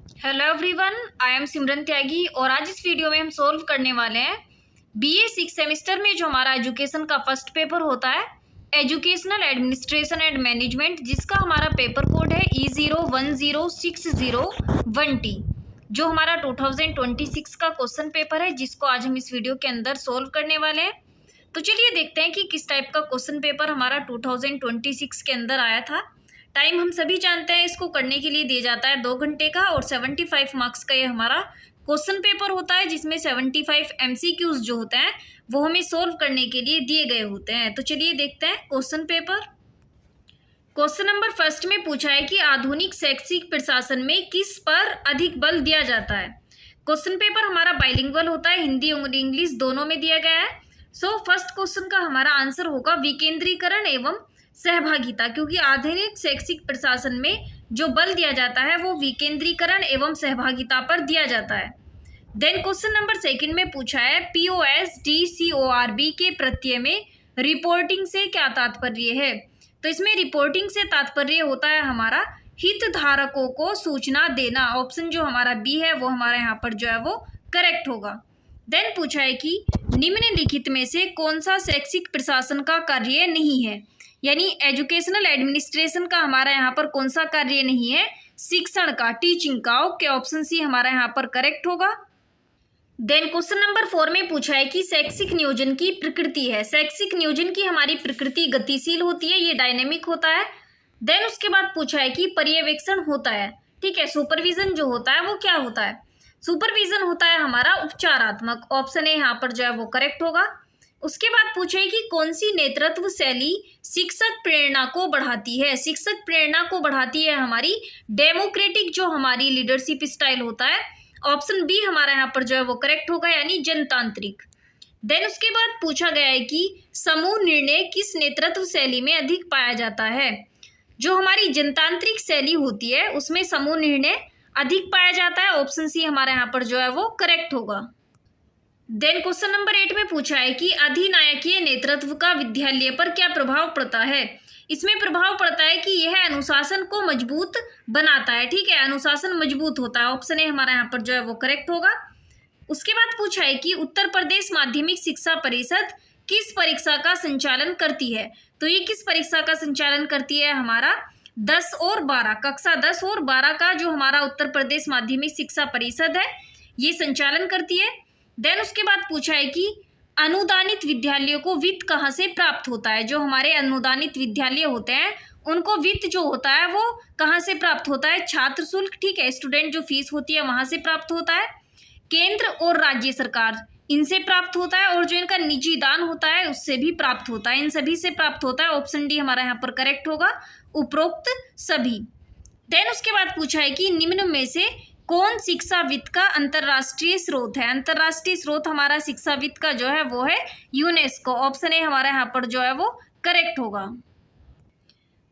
Hello everyone, I am सिमरन त्यागी और आज इस वीडियो में हम सोल्व करने वाले हैं बीए 6 सेमेस्टर में जो हमारा एजुकेशन का फर्स्ट पेपर होता है एजुकेशनल एडमिनिस्ट्रेशन एंड मैनेजमेंट, जिसका हमारा पेपर कोड है E010601T, जो हमारा 2026 का क्वेश्चन पेपर है, जिसको आज हम इस वीडियो के अंदर सोल्व करने वाले हैं। तो चलिए देखते हैं कि किस टाइप का क्वेश्चन पेपर हमारा 2026 के अंदर आया था। टाइम हम सभी जानते हैं, इसको करने के लिए दिया जाता है 2 घंटे का और 75 मार्क्स का ये हमारा क्वेश्चन पेपर होता है, जिसमें 75 MCQs जो होते हैं वो हमें सोल्व करने के लिए दिए गए होते हैं। तो चलिए देखते हैं question paper. Question number first में पूछा है कि आधुनिक शैक्षिक प्रशासन में किस पर अधिक बल दिया जाता है। क्वेश्चन पेपर हमारा बाइलिंगुअल होता है, हिंदी और इंग्लिश दोनों में दिया गया है। सो फर्स्ट क्वेश्चन का हमारा आंसर होगा विकेंद्रीकरण एवं सहभागिता, क्योंकि आधुनिक शैक्षिक प्रशासन में जो बल दिया जाता है वो विकेंद्रीकरण एवं सहभागिता पर दिया जाता है। देन क्वेश्चन नंबर सेकंड में पूछा है POSDCORB के प्रत्यय में रिपोर्टिंग से क्या तात्पर्य है। तो इसमें रिपोर्टिंग से तात्पर्य होता है हमारा हितधारकों को सूचना देना। ऑप्शन जो हमारा बी है वो हमारा यहाँ पर जो है वो करेक्ट होगा। देन पूछा है कि निम्नलिखित में से कौन सा शैक्षिक प्रशासन का कार्य नहीं है, यानी एजुकेशनल एडमिनिस्ट्रेशन का हमारा यहाँ पर कौन सा कार्य नहीं है, शिक्षण का, टीचिंग का। ओके, ऑप्शन सी हमारा यहाँ पर करेक्ट होगा। देन क्वेश्चन नंबर 4 में पूछा है कि शैक्षिक नियोजन की प्रकृति है। शैक्षिक नियोजन की हमारी प्रकृति गतिशील होती है, ये डायनेमिक होता है। देन उसके बाद पूछा है कि पर्यवेक्षण होता है, ठीक है, सुपरविजन जो होता है वो क्या होता है। सुपरविजन होता है हमारा उपचारात्मक। ऑप्शन ए यहाँ पर जो है वो करेक्ट होगा। उसके बाद पूछा है कि कौन सी नेतृत्व शैली शिक्षक प्रेरणा को बढ़ाती है। शिक्षक प्रेरणा को बढ़ाती है हमारी डेमोक्रेटिक जो हमारी लीडरशिप स्टाइल होता है। ऑप्शन बी हमारा यहाँ पर जो है वो करेक्ट होगा, यानी जनतांत्रिक। देन उसके बाद पूछा गया है कि समूह निर्णय किस नेतृत्व शैली में अधिक पाया जाता है। जो हमारी जनतांत्रिक शैली होती है उसमें समूह निर्णय अधिक पाया जाता है। ऑप्शन सी हमारा यहाँ पर जो है वो करेक्ट होगा। देन क्वेश्चन नंबर 8 में पूछा है कि अधिनायकीय नेतृत्व का विद्यालय पर क्या प्रभाव पड़ता है। इसमें प्रभाव पड़ता है कि यह अनुशासन को मजबूत बनाता है, ठीक है, अनुशासन मजबूत होता है। ऑप्शन ए हमारा यहाँ पर जो है वो करेक्ट होगा। उसके बाद पूछा है कि उत्तर प्रदेश माध्यमिक शिक्षा परिषद किस परीक्षा का संचालन करती है। तो ये किस परीक्षा का संचालन करती है, हमारा 10 और 12, कक्षा 10 और 12 का जो हमारा उत्तर प्रदेश माध्यमिक शिक्षा परिषद है ये संचालन करती है। देन उसके बाद पूछा है कि अनुदानित विद्यालयों को वित्त कहाँ से प्राप्त होता है। जो हमारे अनुदानित विद्यालय होते हैं उनको वित्त जो होता है वो कहाँ से प्राप्त होता है, छात्र शुल्क, ठीक है, स्टूडेंट जो फीस होती है वहां से प्राप्त होता है। केंद्र और राज्य सरकार इनसे प्राप्त होता है, और जो इनका निजी दान होता है उससे भी प्राप्त होता है, इन सभी से प्राप्त होता है। ऑप्शन डी हमारा यहाँ पर करेक्ट होगा, उपरोक्त सभी। देन उसके बाद पूछा है कि निम्न में से कौन शिक्षा वित्त का अंतरराष्ट्रीय स्रोत है। अंतरराष्ट्रीय स्रोत हमारा शिक्षा वित्त का जो है वो है यूनेस्को। ऑप्शन ए हमारा यहाँ पर जो है वो करेक्ट होगा।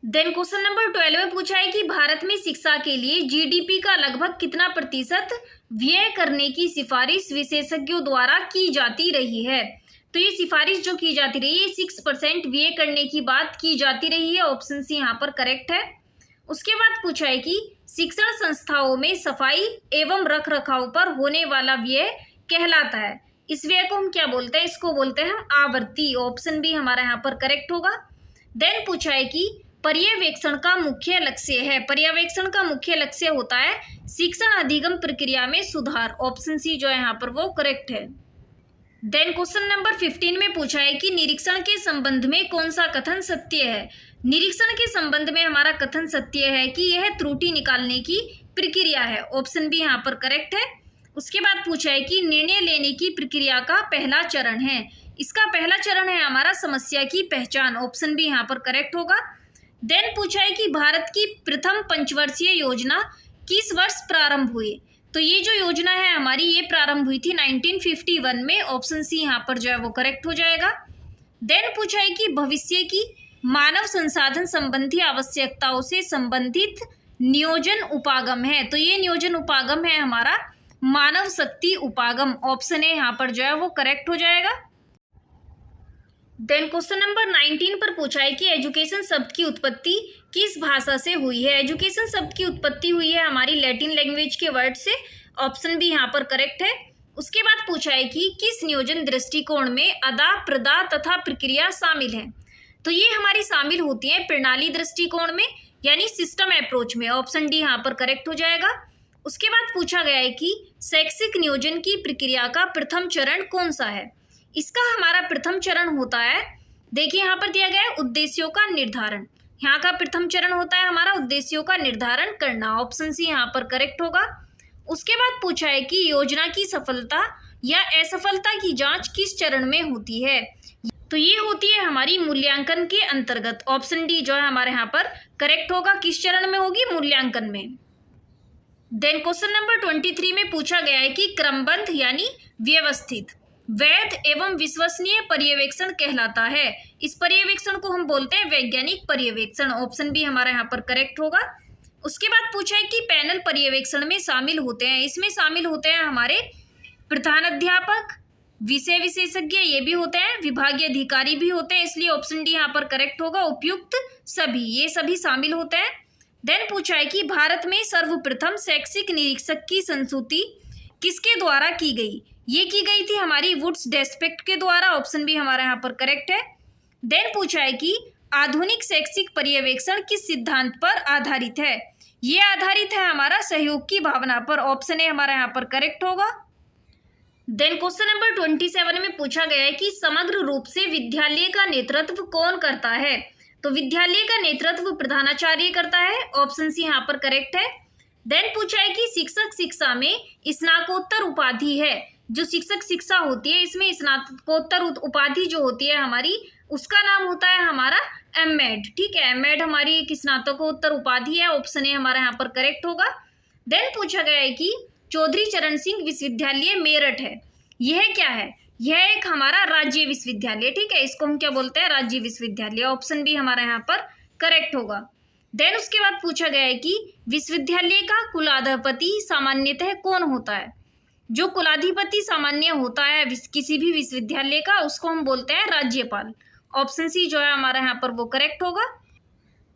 देन क्वेश्चन नंबर 12 में पूछा है कि भारत में शिक्षा के लिए GDP का लगभग कितना प्रतिशत व्यय करने की सिफारिश विशेषज्ञों द्वारा की जाती रही है। तो ये सिफारिश जो की जाती रही है 6% व्यय करने की बात की जाती रही है। ऑप्शन सी यहाँ पर करेक्ट है। उसके बाद पूछा है कि शिक्षण संस्थाओं में सफाई एवं रख रखाव पर होने वाला व्यय कहलाता है। इस व्यय को हम क्या बोलते हैं, इसको बोलते हैं हम आवर्ती। ऑप्शन बी हमारा यहाँ पर करेक्ट होगा। देन पूछा है कि पर्यवेक्षण का मुख्य लक्ष्य है। पर्यवेक्षण का मुख्य लक्ष्य होता है शिक्षण अधिगम प्रक्रिया में सुधार। ऑप्शन सी जो है यहाँ पर वो करेक्ट है। देन क्वेश्चन नंबर 15 में पूछा है कि निरीक्षण के संबंध में कौन सा कथन सत्य है। निरीक्षण के संबंध में हमारा कथन सत्य है कि यह त्रुटि निकालने की प्रक्रिया है। ऑप्शन बी यहाँ पर करेक्ट है। उसके बाद पूछा है कि निर्णय लेने की प्रक्रिया का पहला चरण है। इसका पहला चरण है हमारा समस्या की पहचान। ऑप्शन बी यहाँ पर करेक्ट होगा। देन पूछा है कि भारत की प्रथम पंचवर्षीय योजना किस वर्ष प्रारंभ हुई। तो ये जो योजना है हमारी ये प्रारंभ हुई थी 1951 में। ऑप्शन सी यहाँ पर जो है वो करेक्ट हो जाएगा। देन पूछा है कि भविष्य की मानव संसाधन संबंधी आवश्यकताओं से संबंधित नियोजन उपागम है। तो ये नियोजन उपागम है हमारा मानव शक्ति उपागम। ऑप्शन ए यहाँ पर जो है वो करेक्ट हो जाएगा। देन क्वेश्चन नंबर 19 पर पूछा है कि एजुकेशन शब्द की उत्पत्ति किस भाषा से हुई है। एजुकेशन शब्द की उत्पत्ति हुई है हमारी लैटिन लैंग्वेज के वर्ड से। ऑप्शन बी यहाँ पर करेक्ट है। उसके बाद पूछा है कि किस नियोजन दृष्टिकोण में अदा, प्रदा तथा प्रक्रिया शामिल है। तो ये हमारी शामिल होती है प्रणाली दृष्टिकोण में, यानी सिस्टम अप्रोच में। ऑप्शन डी यहाँ पर करेक्ट हो जाएगा। उसके बाद पूछा गया है कि शैक्षिक नियोजन की प्रक्रिया का प्रथम चरण कौन सा है। इसका हमारा प्रथम चरण होता है, देखिए यहाँ पर दिया गया है उद्देश्यों का निर्धारण। यहाँ का प्रथम चरण होता है हमारा उद्देश्यों का निर्धारण करना। ऑप्शन सी यहाँ पर करेक्ट होगा। उसके बाद पूछा है कि योजना की सफलता या असफलता की जांच किस चरण में होती है। तो ये होती है हमारी मूल्यांकन के अंतर्गत। ऑप्शन डी जो है हमारे यहाँ पर करेक्ट होगा। किस चरण में होगी? मूल्यांकन में। देन क्वेश्चन नंबर 23 में पूछा गया है कि क्रमबद्ध यानी व्यवस्थित, वैध एवं विश्वसनीय पर्यवेक्षण कहलाता है। इस पर्यवेक्षण को हम बोलते हैं वैज्ञानिक पर्यवेक्षण। ऑप्शन बी हमारा यहाँ पर करेक्ट होगा। उसके बाद पूछा है कि पैनल पर्यवेक्षण में शामिल होते हैं, इसमें शामिल होते हैं हमारे प्रधान अध्यापक, विषय विशेषज्ञ ये भी होते हैं, विभागीय अधिकारी भी होते हैं, इसलिए ऑप्शन डी यहाँ पर करेक्ट होगा। उपयुक्त सभी, ये सभी शामिल होते हैं। देन पूछा है कि भारत में सर्वप्रथम शैक्षिक निरीक्षक की संस्तुति किसके द्वारा की गई। ये की गई थी हमारी वुड्स डेस्पेक्ट के द्वारा। ऑप्शन बी हमारा यहाँ पर करेक्ट है। देन पूछा है कि आधुनिक शैक्षिक पर्यवेक्षण किस सिद्धांत पर आधारित है। ये आधारित है हमारा सहयोग की भावना पर। ऑप्शन ए हमारा यहाँ पर करेक्ट होगा। देन क्वेश्चन नंबर 27 में पूछा गया है कि समग्र रूप से विद्यालय का नेतृत्व कौन करता है। तो विद्यालय का नेतृत्व प्रधानाचार्य करता है। ऑप्शन सी यहाँ पर करेक्ट है। देन पूछा है कि शिक्षक शिक्षा में स्नातकोत्तर उपाधि है। जो शिक्षक शिक्षा होती है इसमें स्नातकोत्तर उपाधि जो होती है हमारी, उसका नाम होता है हमारा एमएड। ठीक है, एमएड हमारी एक स्नातकोत्तर उपाधि है। ऑप्शन ए हमारा यहाँ पर करेक्ट होगा। देन पूछा गया है कि चौधरी चरण सिंह विश्वविद्यालय मेरठ है, यह क्या है। यह एक हमारा राज्य विश्वविद्यालय। ठीक है, इसको हम क्या बोलते हैं? राज्य विश्वविद्यालय। ऑप्शन बी हमारा यहाँ पर करेक्ट होगा। देन उसके बाद पूछा गया है कि विश्वविद्यालय का कुलाधिपति सामान्यतः कौन होता है। जो कुलाधिपति सामान्य होता है किसी भी विश्वविद्यालय का, उसको हम बोलते हैं राज्यपाल। ऑप्शन सी जो है हमारा यहाँ पर वो करेक्ट होगा।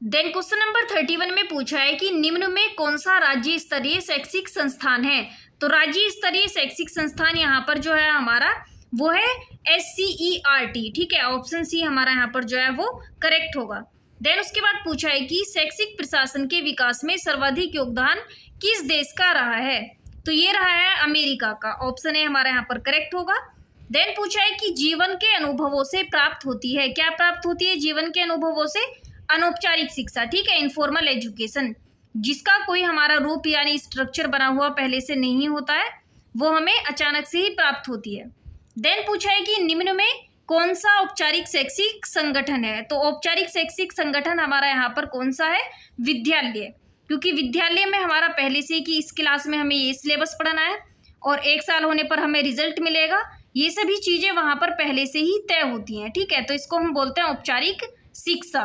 देन क्वेश्चन नंबर 31 में पूछा है कि निम्न में कौन सा राज्य स्तरीय शैक्षिक संस्थान है। तो राज्य स्तरीय शैक्षिक संस्थान यहाँ पर जो है हमारा वो है SCERT। ठीक है, ऑप्शन सी हमारा यहाँ पर जो है वो करेक्ट होगा। देन उसके बाद पूछा है कि शैक्षिक प्रशासन के विकास में सर्वाधिक योगदान किस देश का रहा है। तो ये रहा है अमेरिका का। ऑप्शन ए हमारा यहाँ पर करेक्ट होगा। देन पूछा है कि जीवन के अनुभवों से प्राप्त होती है, क्या प्राप्त होती है जीवन के अनुभवों से? अनौपचारिक शिक्षा। ठीक है, इनफॉर्मल एजुकेशन, जिसका कोई हमारा रूप यानी स्ट्रक्चर बना हुआ पहले से नहीं होता है, वो हमें अचानक से ही प्राप्त होती है। देन पूछा है कि निम्न में कौन सा औपचारिक शैक्षिक संगठन है। तो औपचारिक शैक्षिक संगठन हमारा यहाँ पर कौन सा है? विद्यालय। क्योंकि विद्यालय में हमारा पहले से कि इस क्लास में हमें ये सिलेबस पढ़ना है और 1 साल होने पर हमें रिजल्ट मिलेगा, ये सभी चीजें वहां पर पहले से ही तय होती हैं। ठीक है, तो इसको हम बोलते हैं औपचारिक शिक्षा।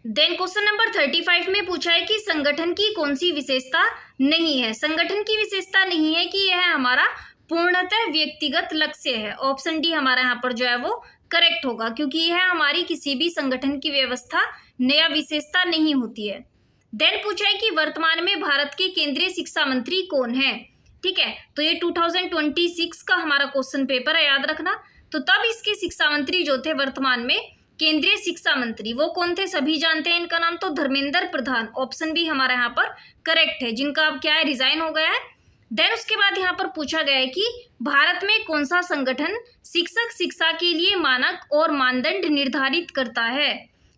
देन क्वेश्चन नंबर 35 में पूछा है कि संगठन की कौन सी विशेषता नहीं है। संगठन की विशेषता नहीं है कि यह हमारा पूर्णतः व्यक्तिगत लक्ष्य है। ऑप्शन डी हमारा यहाँ पर जो है वो करेक्ट होगा, क्योंकि यह हमारी किसी भी संगठन की व्यवस्था नया विशेषता नहीं होती है। देन पूछा है कि वर्तमान में भारत के केंद्रीय शिक्षा मंत्री कौन है। ठीक है, तो ये 2026 का हमारा क्वेश्चन पेपर है, याद रखना। तो तब इसके शिक्षा मंत्री जो थे वर्तमान में केंद्रीय शिक्षा मंत्री, वो कौन थे? सभी जानते हैं इनका नाम, तो धर्मेंद्र प्रधान। ऑप्शन बी हमारा यहाँ पर करेक्ट है, जिनका अब क्या है रिजाइन हो गया है। देन उसके बाद यहाँ पर पूछा गया है कि भारत में कौन सा संगठन शिक्षक शिक्षा के लिए मानक और मानदंड निर्धारित करता है।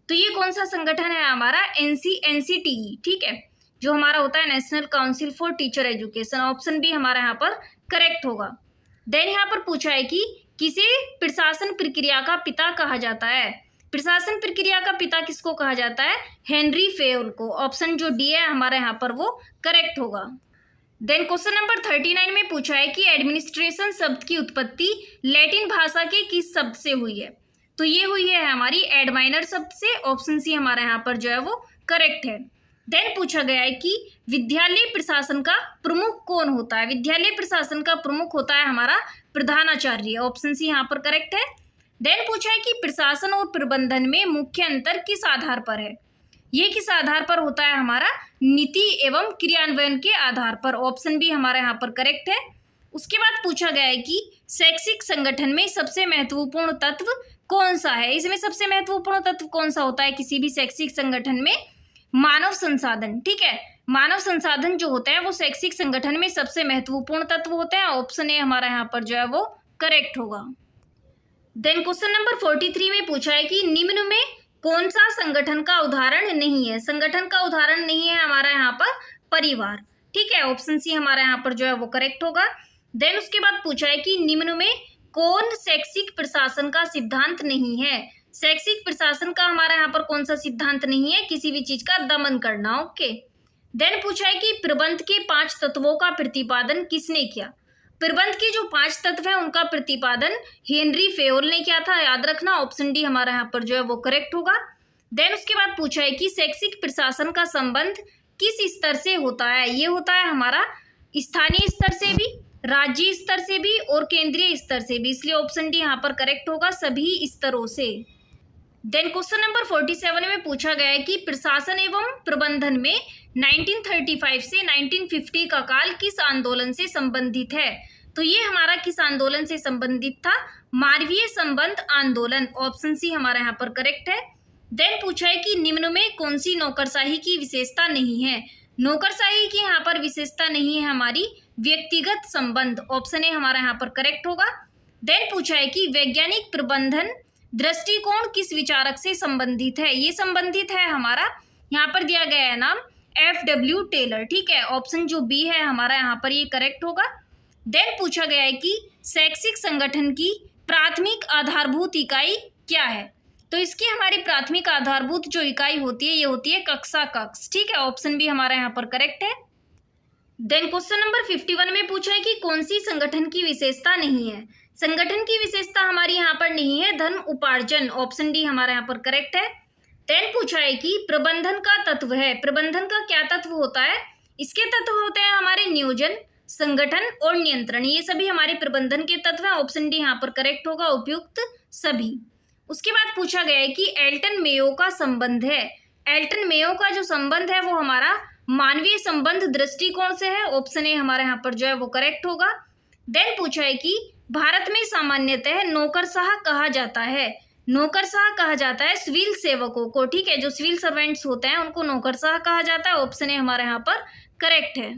तो ये कौन सा संगठन है? हमारा NCTE। ठीक है, जो हमारा होता है National Council for Teacher Education. Option B हमारा यहाँ पर करेक्ट होगा। देन यहाँ पर पूछा है कि किसे प्रशासन प्रक्रिया का पिता कहा जाता है। प्रशासन प्रक्रिया का पिता किसको कहा जाता है? हेनरी फेयोल को। ऑप्शन जो डी है हमारा यहाँ पर वो करेक्ट होगा। देन क्वेश्चन नंबर 39 में पूछा है कि एडमिनिस्ट्रेशन शब्द की उत्पत्ति लैटिन भाषा के किस शब्द से हुई है। तो ये हुई है हमारी एडमाइनर शब्द से। ऑप्शन सी हमारा यहाँ पर जो है वो करेक्ट है। देन पूछा गया है कि विद्यालय प्रशासन का प्रमुख कौन होता है। विद्यालय प्रशासन का प्रमुख होता है हमारा प्रधानाचार्य। ऑप्शन सी यहाँ पर करेक्ट है। देन पूछा है कि प्रशासन और प्रबंधन में मुख्य अंतर किस आधार पर है। ये किस आधार पर होता है हमारा, नीति एवं क्रियान्वयन के आधार पर। ऑप्शन बी हमारा यहाँ पर करेक्ट है। उसके बाद पूछा गया है कि शैक्षिक संगठन में सबसे महत्वपूर्ण तत्व कौन सा है। इसमें सबसे महत्वपूर्ण तत्व कौन सा होता है किसी भी शैक्षिक संगठन में, मानव संसाधन। ठीक है, मानव संसाधन जो होते हैं वो शैक्षिक संगठन में सबसे महत्वपूर्ण तत्व होते हैं। ऑप्शन ए हमारा यहाँ पर जो है वो करेक्ट होगा। देन क्वेश्चन नंबर 43 में पूछा है कि निम्न में कौन सा संगठन का उदाहरण नहीं है। संगठन का उदाहरण नहीं है हमारा यहाँ पर परिवार। ठीक है, ऑप्शन सी हमारा यहाँ पर जो है वो करेक्ट होगा। देन उसके बाद पूछा है कि निम्न में कौन शैक्षिक प्रशासन का सिद्धांत नहीं है। शैक्षिक प्रशासन का हमारा यहाँ पर कौन सा सिद्धांत नहीं है, किसी भी चीज का दमन करना। ओके। देन पूछा है कि प्रबंध के 5 तत्वों का प्रतिपादन किसने किया। प्रबंध के जो 5 तत्व है उनका प्रतिपादन हेनरी फेयोल ने किया था, याद रखना। ऑप्शन डी हमारा यहाँ पर जो है वो करेक्ट होगा। देन उसके बाद पूछा है कि शैक्षिक प्रशासन का संबंध किस स्तर से होता है। ये होता है हमारा स्थानीय स्तर से भी, राज्य स्तर से भी और केंद्रीय स्तर से भी, इसलिए ऑप्शन डी यहाँ पर करेक्ट होगा, सभी स्तरों से। देन क्वेश्चन नंबर 47 में पूछा गया है कि प्रशासन एवं प्रबंधन में 1935 से 1950 का काल किस आंदोलन से संबंधित है। तो ये हमारा किस आंदोलन से संबंधित था, मानवीय संबंध आंदोलन। ऑप्शन सी हमारा यहाँ पर करेक्ट है। देन पूछा है कि निम्न में कौन सी नौकरशाही की विशेषता नहीं है। नौकरशाही की यहाँ पर विशेषता नहीं है हमारी व्यक्तिगत संबंध। ऑप्शन ए हमारा यहाँ पर करेक्ट होगा। देन पूछा है कि वैज्ञानिक प्रबंधन दृष्टिकोण किस विचारक से संबंधित है। ये संबंधित है हमारा, यहाँ पर दिया गया है नाम FW टेलर। ठीक है, ऑप्शन जो बी है हमारा यहाँ पर ये करेक्ट होगा। देन पूछा गया है कि शैक्षिक संगठन की प्राथमिक आधारभूत इकाई क्या है। तो इसकी हमारी प्राथमिक आधारभूत जो इकाई होती है ये होती है कक्षा कक्ष। ठीक है, ऑप्शन बी हमारा यहाँ पर करेक्ट है। देन क्वेश्चन नंबर 51 में पूछा है कि कौन सी संगठन की विशेषता नहीं है। संगठन की विशेषता हमारी यहाँ पर नहीं है धन उपार्जन। ऑप्शन डी हमारा यहाँ पर करेक्ट है। देन पूछा है कि प्रबंधन का तत्व है। प्रबंधन का क्या तत्व होता है, इसके तत्व होते हैं हमारे नियोजन, संगठन और नियंत्रण। ये सभी हमारे प्रबंधन के तत्व हैं। ऑप्शन डी यहाँ पर करेक्ट होगा, उपयुक्त सभी। उसके बाद पूछा गया है कि एल्टन मेयो का संबंध है। एल्टन मेयो का जो संबंध है वो हमारा मानवीय संबंध दृष्टिकोण से है। ऑप्शन ए हमारे यहाँ पर जो है वो करेक्ट होगा। देन पूछा है कि भारत में सामान्यतः नौकरशाह कहा जाता है। नौकरशाह कहा जाता है सिविल सेवकों को। ठीक है, जो सिविल सर्वेंट्स होते हैं उनको नौकरशाह कहा जाता है। ऑप्शन ए हमारे यहाँ पर करेक्ट है।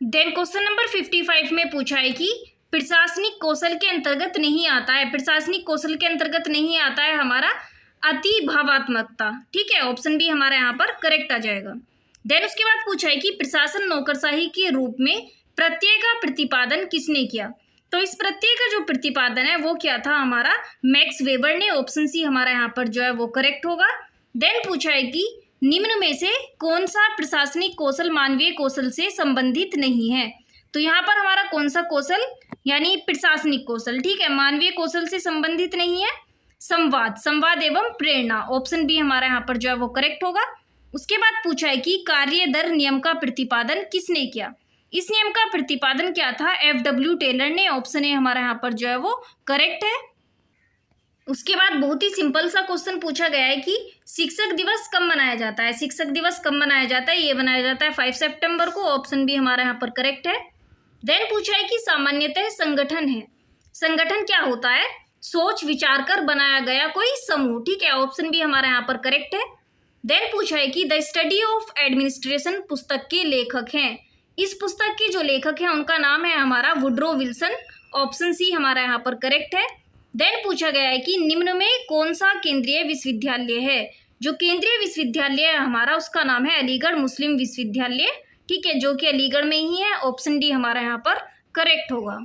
देन क्वेश्चन नंबर 55 में पूछा है कि प्रशासनिक कौशल के अंतर्गत नहीं आता है। प्रशासनिक कौशल के अंतर्गत नहीं आता है हमारा अति भावात्मकता। ठीक है, ऑप्शन बी हमारा यहाँ पर करेक्ट आ जाएगा। देन उसके बाद पूछा है कि प्रशासन नौकरशाही के रूप में प्रत्यय का प्रतिपादन किसने किया। तो इस प्रत्यय का जो प्रतिपादन है वो क्या था हमारा, मैक्स वेबर ने। ऑप्शन सी हमारा यहाँ पर जो है वो करेक्ट होगा। देन पूछा है कि निम्न में से कौन सा प्रशासनिक कौशल मानवीय कौशल से संबंधित नहीं है। तो यहाँ पर हमारा कौन सा कौशल, यानी प्रशासनिक कौशल, ठीक है, मानवीय कौशल से संबंधित नहीं है। संवाद, संवाद एवं प्रेरणा। ऑप्शन बी हमारा यहाँ पर जो है वो करेक्ट होगा। उसके बाद पूछा है कि कार्य दर नियम का प्रतिपादन किसने किया। इस नियम का प्रतिपादन क्या था, FW टेलर ने। ऑप्शन ए हमारा यहाँ पर जो है वो करेक्ट है। उसके बाद बहुत ही सिंपल सा क्वेश्चन पूछा गया है कि शिक्षक दिवस कब मनाया जाता है। शिक्षक दिवस कब मनाया जाता है, ये मनाया जाता है 5 सितंबर को। ऑप्शन बी हमारा यहाँ पर करेक्ट है। देन पूछा है कि सामान्यतः संगठन है। संगठन क्या होता है, सोच विचार कर बनाया गया कोई समूह। ठीक है, ऑप्शन बी हमारा यहाँ पर करेक्ट है। देन पूछा है कि द स्टडी ऑफ एडमिनिस्ट्रेशन पुस्तक के लेखक हैं। इस पुस्तक के जो लेखक हैं उनका नाम है हमारा वुड्रो विल्सन। ऑप्शन सी हमारा यहाँ पर करेक्ट है। देन पूछा गया है कि निम्न में कौन सा केंद्रीय विश्वविद्यालय है। जो केंद्रीय विश्वविद्यालय है हमारा उसका नाम है अलीगढ़ मुस्लिम विश्वविद्यालय। ठीक है, जो कि अलीगढ़ में ही है। ऑप्शन डी हमारा यहाँ पर करेक्ट होगा।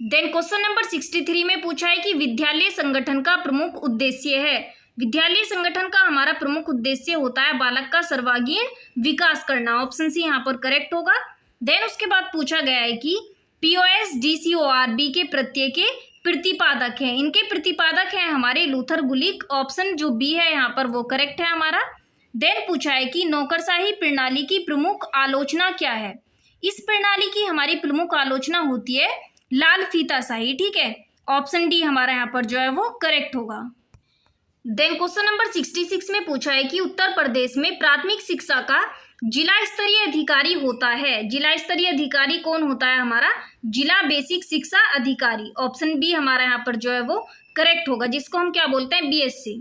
देन क्वेश्चन नंबर 63 में पूछा है कि विद्यालय संगठन का प्रमुख उद्देश्य है। विद्यालय संगठन का हमारा प्रमुख उद्देश्य होता है बालक का सर्वांगीण विकास करना। ऑप्शन सी यहाँ पर करेक्ट होगा। देन उसके बाद पूछा गया है कि POSDCORB के प्रत्यय के प्रतिपादक हैं। इनके प्रतिपादक हैं हमारे लूथर गुलिक। ऑप्शन जो बी है यहाँ पर वो करेक्ट है हमारा। देन पूछा है कि नौकरशाही प्रणाली की प्रमुख आलोचना क्या है। इस प्रणाली की हमारी प्रमुख आलोचना होती है लाल फीताशाही। ठीक है, ऑप्शन डी हमारा यहाँ पर जो है वो करेक्ट होगा। देन क्वेश्चन नंबर 66 में पूछा है कि उत्तर प्रदेश में प्राथमिक शिक्षा का जिला स्तरीय अधिकारी होता है। जिला स्तरीय अधिकारी कौन होता है? हमारा जिला बेसिक शिक्षा अधिकारी। ऑप्शन बी हमारा यहाँ पर जो है वो करेक्ट होगा, जिसको हम क्या बोलते हैं? बीएससी।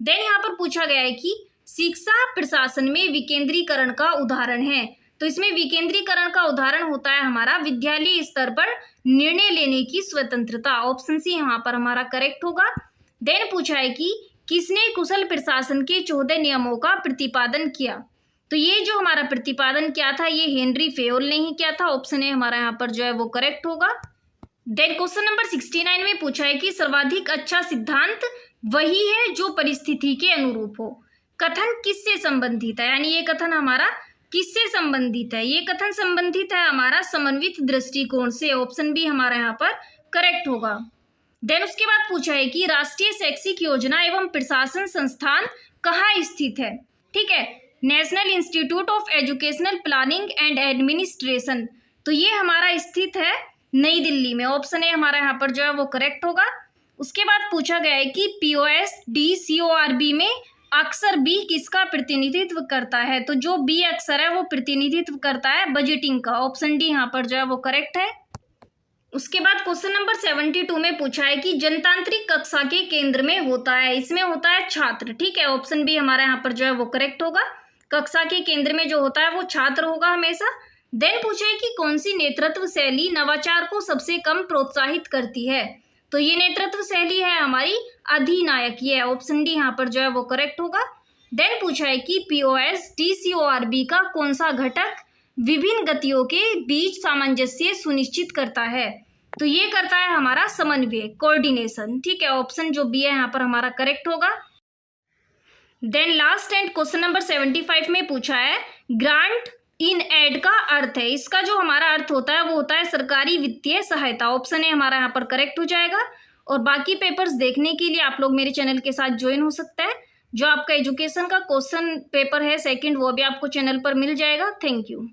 देन यहाँ पर पूछा गया है कि शिक्षा प्रशासन में विकेंद्रीकरण का उदाहरण है। तो इसमें विकेंद्रीकरण का उदाहरण होता है हमारा विद्यालय स्तर पर निर्णय लेने की स्वतंत्रता। ऑप्शन सी यहाँ पर हमारा करेक्ट होगा। देन पूछा है कि किसने कुशल प्रशासन के 14 नियमों का प्रतिपादन किया? तो ये जो हमारा प्रतिपादन किया था ये हेनरी फेयोल ने ही किया था। ऑप्शन ए हमारा यहाँ पर जो है वो करेक्ट होगा। देन क्वेश्चन नंबर 69 में पूछा है कि सर्वाधिक अच्छा सिद्धांत वही है जो परिस्थिति के अनुरूप हो। कथन किससे संबंधित है? यानी ये कथन हमारा किससे संबंधित है? ये कथन संबंधित है हमारा समन्वित दृष्टिकोण से। ऑप्शन बी हमारा यहाँ पर करेक्ट होगा। देन उसके बाद पूछा है कि राष्ट्रीय शैक्षिक योजना एवं प्रशासन संस्थान कहाँ स्थित है? ठीक है, national institute of educational planning and administration. तो ये हमारा स्थित है नई दिल्ली में। ऑप्शन ए हमारा यहाँ पर जो है वो करेक्ट होगा। उसके बाद पूछा गया है कि POSD-CORB में अक्षर बी किसका प्रतिनिधित्व करता है? तो जो बी अक्षर है वो प्रतिनिधित्व करता है बजटिंग का। ऑप्शन डी यहाँ पर जो है वो करेक्ट है। उसके बाद क्वेश्चन नंबर 72 में पूछा है कि जनतांत्रिक कक्षा के केंद्र में होता है, इसमें होता है छात्र। ठीक है, ऑप्शन बी हमारा यहाँ पर जो है वो करेक्ट होगा। कक्षा के केंद्र में जो होता है वो छात्र होगा हमेशा। देन पूछा है कि कौन सी नेतृत्व शैली नवाचार को सबसे कम प्रोत्साहित करती है? तो ये नेतृत्व शैली है हमारी अधिनायक। ये ऑप्शन डी यहाँ पर जो है वो करेक्ट होगा। देन पूछा है कि POSD-CORB का कौन सा घटक विभिन्न गतियों के बीच सामंजस्य सुनिश्चित करता है? तो ये करता है हमारा समन्वय, कोऑर्डिनेशन। ठीक है, ऑप्शन जो बी है यहाँ पर हमारा करेक्ट होगा। Then last and question number 75 में पूछा है ग्रांट इन एड का अर्थ है। इसका जो हमारा अर्थ होता है वो होता है सरकारी वित्तीय सहायता। ऑप्शन ए हमारा यहाँ पर करेक्ट हो जाएगा। और बाकी पेपर्स देखने के लिए आप लोग मेरे चैनल के साथ ज्वाइन हो सकते हैं। जो आपका एजुकेशन का क्वेश्चन पेपर है सेकंड, वो भी आपको चैनल पर मिल जाएगा। Thank you.